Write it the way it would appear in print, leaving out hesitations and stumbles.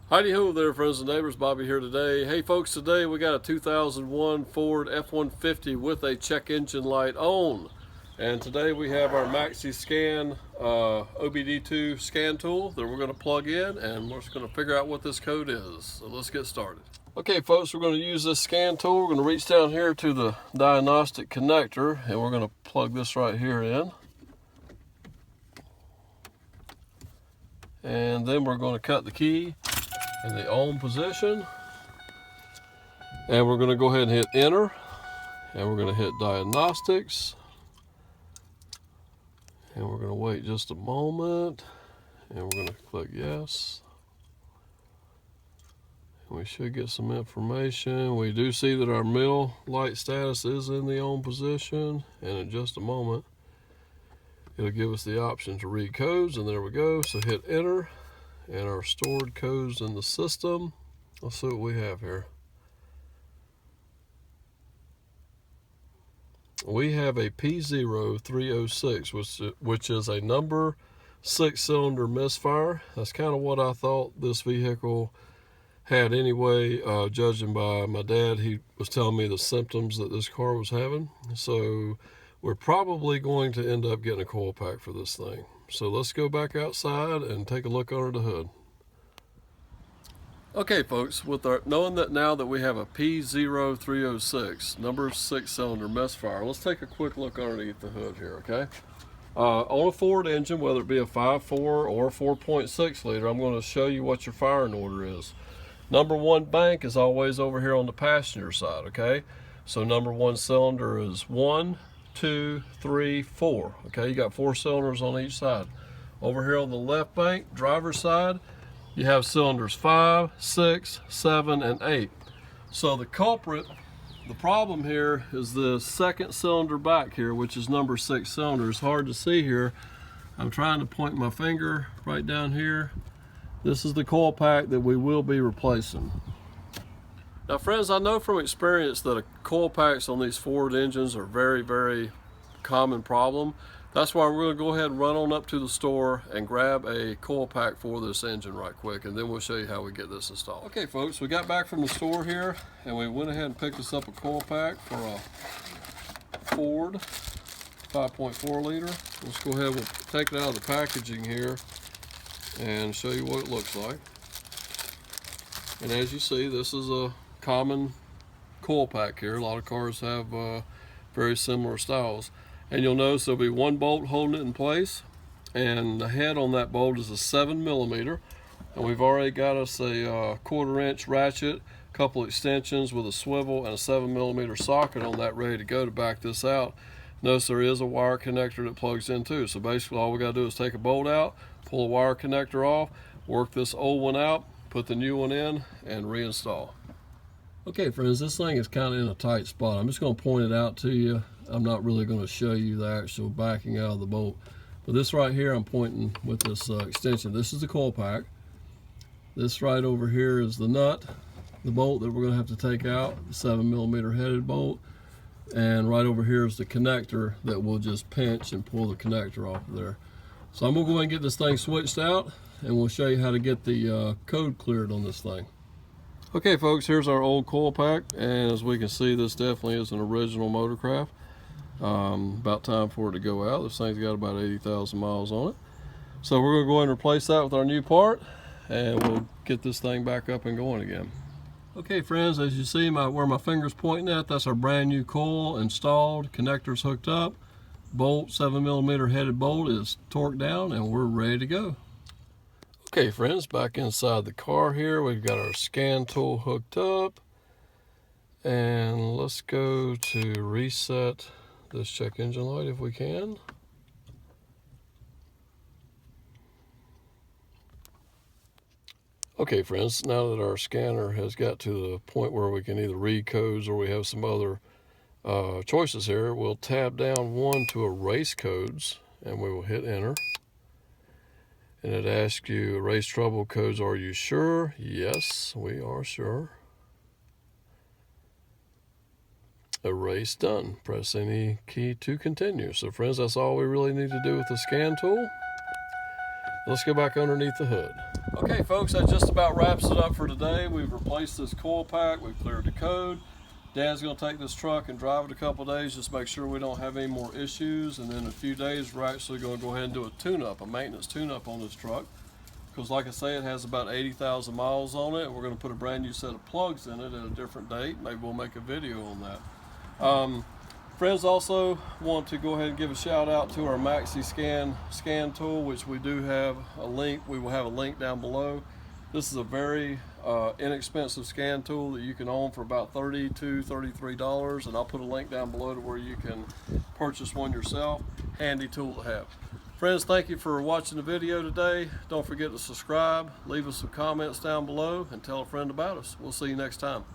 Heidi ho there, friends and neighbors. Bobby here today. Hey folks, today we got a 2001 Ford F-150 with a check engine light on. And today we have our Maxi Scan OBD2 scan tool that we're going to plug in, and we're just going to figure out what this code is. So let's get started. Okay folks, we're going to use this scan tool. We're going to reach down here to the diagnostic connector, and we're going to plug this right here in. And then we're going to cut the key in the on position, and we're going to go ahead and hit enter, and we're going to hit diagnostics, and we're going to wait just a moment, and we're going to click yes, and we should get some information. We do see that our mill light status is in the on position, and in just a moment it'll give us the option to read codes, and there we go. So hit enter, and our stored codes in the system. Let's see what we have here. We have a P0306, which is a number 6-cylinder misfire. That's kind of what I thought this vehicle had anyway, judging by my dad. He was telling me the symptoms that this car was having. So we're probably going to end up getting a coil pack for this thing. So let's go back outside and take a look under the hood. Okay folks, knowing that now that we have a P0306 number 6-cylinder misfire, let's take a quick look underneath the hood here, okay? On a Ford engine, whether it be a 5.4 or a 4.6 liter, I'm going to show you what your firing order is. Number one bank is always over here on the passenger side, okay? So number one cylinder is 1, 2, 3, 4. Okay, you got 4 cylinders on each side. Over here on the left bank, driver's side, you have cylinders 5, 6, 7, and 8. So the culprit, the problem here is the second cylinder back here, which is number 6 cylinder. It's hard to see here. I'm trying to point my finger right down here. This is the coil pack that we will be replacing. Now friends, I know from experience that coil packs on these Ford engines are very, very common problem. That's why we're going to go ahead and run on up to the store and grab a coil pack for this engine right quick, and then we'll show you how we get this installed. Okay folks, we got back from the store here, and we went ahead and picked us up a coil pack for a Ford 5.4 liter. Let's go ahead and take it out of the packaging here and show you what it looks like. And as you see, this is a common coil pack here. A lot of cars have very similar styles. And you'll notice there'll be one bolt holding it in place, and the head on that bolt is a 7mm. And we've already got us a 1/4-inch ratchet, a couple extensions with a swivel, and a 7mm socket on that ready to go to back this out. Notice there is a wire connector that plugs in too. So basically all we got to do is take a bolt out, pull a wire connector off, work this old one out, put the new one in, and reinstall. Okay friends, this thing is kind of in a tight spot. I'm just going to point it out to you. I'm not really going to show you the actual backing out of the bolt. But this right here, I'm pointing with this extension. This is the coil pack. This right over here is the nut, the bolt that we're going to have to take out, the 7mm headed bolt. And right over here is the connector that we'll just pinch and pull the connector off of there. So I'm going to go ahead and get this thing switched out, and we'll show you how to get the code cleared on this thing. Okay folks, here's our old coil pack, and as we can see, this definitely is an original Motorcraft. About time for it to go out. This thing's got about 80,000 miles on it. So we're going to go ahead and replace that with our new part, and we'll get this thing back up and going again. Okay friends, as you see where my finger's pointing at, that's our brand new coil installed, connectors hooked up, bolt, 7mm headed bolt is torqued down, and we're ready to go. Okay friends, back inside the car here, we've got our scan tool hooked up, and let's go to reset this check engine light if we can. Okay friends, now that our scanner has got to the point where we can either read codes or we have some other choices here, we'll tab down one to erase codes, and we will hit enter. And it asks you, erase trouble codes, are you sure? Yes, we are sure. Erase done. Press any key to continue. So friends, that's all we really need to do with the scan tool. Let's go back underneath the hood. Okay folks, that just about wraps it up for today. We've replaced this coil pack, we've cleared the code. Dad's gonna take this truck and drive it a couple days, just make sure we don't have any more issues. And then in a few days, we're actually gonna go ahead and do a tune-up, a maintenance tune-up on this truck. Because like I say, it has about 80,000 miles on it. And we're gonna put a brand new set of plugs in it at a different date. Maybe we'll make a video on that. Friends, also want to go ahead and give a shout out to our Maxi scan tool, which we do have a link. We will have a link down below. This is a very inexpensive scan tool that you can own for about $32, $33, and I'll put a link down below to where you can purchase one yourself. Handy tool to have. Friends, thank you for watching the video today. Don't forget to subscribe, leave us some comments down below, and tell a friend about us. We'll see you next time.